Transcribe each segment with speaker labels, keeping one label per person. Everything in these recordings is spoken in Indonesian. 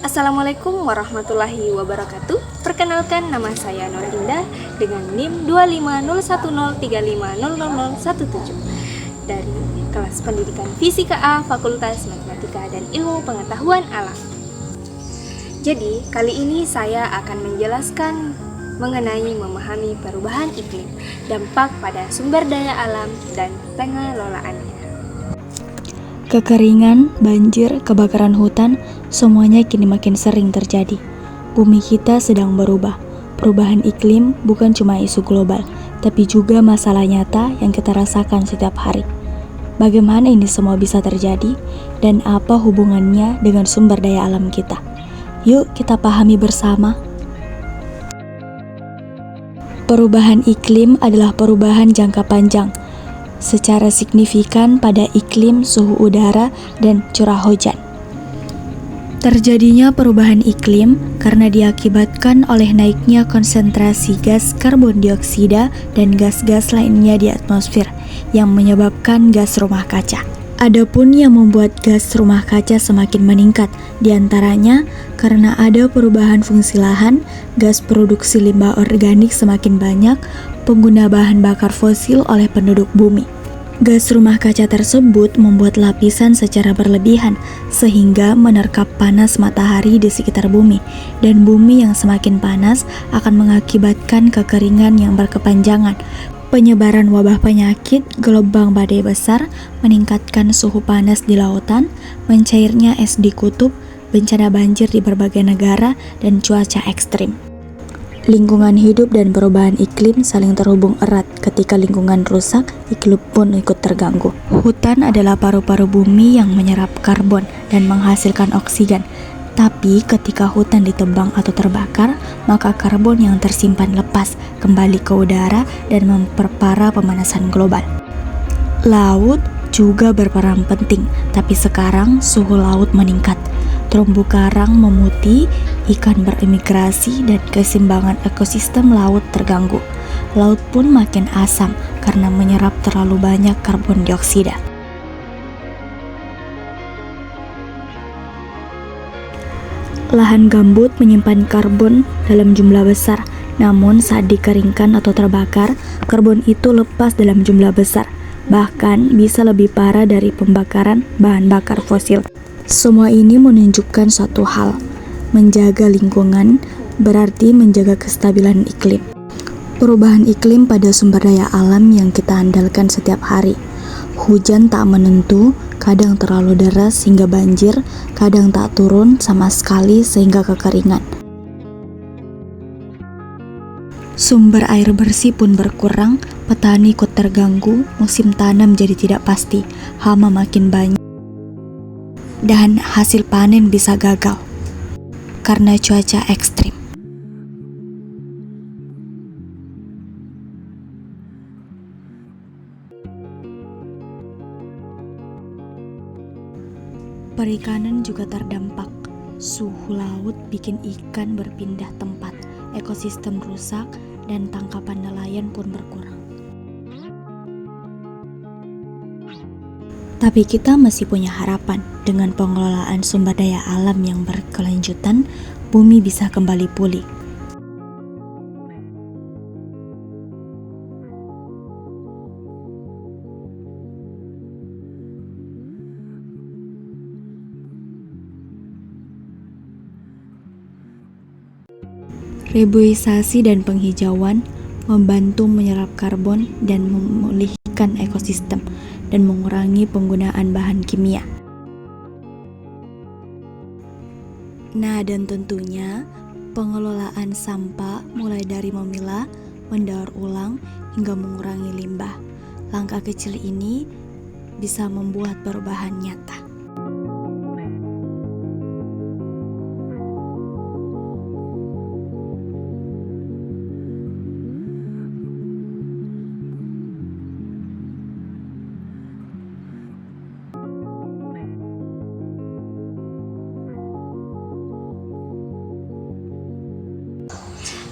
Speaker 1: Assalamualaikum warahmatullahi wabarakatuh. Perkenalkan, nama saya Nur Indah dengan NIM 25013500017 dari kelas pendidikan Fisika A Fakultas Matematika dan Ilmu Pengetahuan Alam. Jadi, kali ini saya akan menjelaskan mengenai memahami perubahan iklim, dampak pada sumber daya alam, dan pengelolaannya.
Speaker 2: Kekeringan, banjir, kebakaran hutan, semuanya kini makin sering terjadi. Bumi kita sedang berubah. Perubahan iklim bukan cuma isu global, tapi juga masalah nyata yang kita rasakan setiap hari. Bagaimana ini semua bisa terjadi, dan apa hubungannya dengan sumber daya alam kita? Yuk kita pahami bersama. Perubahan iklim adalah perubahan jangka panjang secara signifikan pada iklim, suhu udara, dan curah hujan. Terjadinya perubahan iklim karena diakibatkan oleh naiknya konsentrasi gas karbon dioksida dan gas-gas lainnya di atmosfer yang menyebabkan gas rumah kaca. Adapun yang membuat gas rumah kaca semakin meningkat, diantaranya karena ada perubahan fungsi lahan, gas produksi limbah organik semakin banyak, pengguna bahan bakar fosil oleh penduduk bumi. Gas rumah kaca tersebut membuat lapisan secara berlebihan sehingga menerkap panas matahari di sekitar bumi, dan bumi yang semakin panas akan mengakibatkan kekeringan yang berkepanjangan, penyebaran wabah penyakit, gelombang badai besar, meningkatkan suhu panas di lautan, mencairnya es di kutub, bencana banjir di berbagai negara, dan cuaca ekstrim. Lingkungan hidup dan perubahan iklim saling terhubung erat. Ketika lingkungan rusak, iklim pun ikut terganggu. Hutan adalah paru-paru bumi yang menyerap karbon dan menghasilkan oksigen. Tapi ketika hutan ditebang atau terbakar, maka karbon yang tersimpan lepas kembali ke udara dan memperparah pemanasan global. Laut juga berperan penting, tapi sekarang suhu laut meningkat. Terumbu karang memutih, ikan beremigrasi, dan keseimbangan ekosistem laut terganggu. Laut pun makin asam karena menyerap terlalu banyak karbon dioksida. Lahan gambut menyimpan karbon dalam jumlah besar, namun saat dikeringkan atau terbakar, karbon itu lepas dalam jumlah besar, bahkan bisa lebih parah dari pembakaran bahan bakar fosil. Semua ini menunjukkan suatu hal, menjaga lingkungan berarti menjaga kestabilan iklim. Perubahan iklim pada sumber daya alam yang kita andalkan setiap hari. Hujan tak menentu, kadang terlalu deras hingga banjir, kadang tak turun sama sekali sehingga kekeringan. Sumber air bersih pun berkurang, petani ikut terganggu, musim tanam jadi tidak pasti, hama makin banyak, dan hasil panen bisa gagal karena cuaca ekstrim. Perikanan juga terdampak. Suhu laut bikin ikan berpindah tempat, ekosistem rusak, dan tangkapan nelayan pun berkurang. Tapi kita masih punya harapan. Dengan pengelolaan sumber daya alam yang berkelanjutan, bumi bisa kembali pulih. Reboisasi dan penghijauan membantu menyerap karbon dan memulihkan ekosistem dan mengurangi penggunaan bahan kimia. Nah, dan tentunya pengelolaan sampah mulai dari memilah, mendaur ulang, hingga mengurangi limbah. Langkah kecil ini bisa membuat perubahan nyata.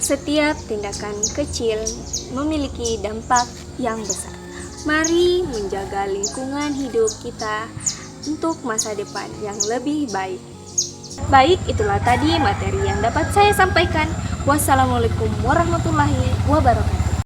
Speaker 1: Setiap tindakan kecil memiliki dampak yang besar. Mari menjaga lingkungan hidup kita untuk masa depan yang lebih baik. Baik, itulah tadi materi yang dapat saya sampaikan. Wassalamualaikum warahmatullahi wabarakatuh.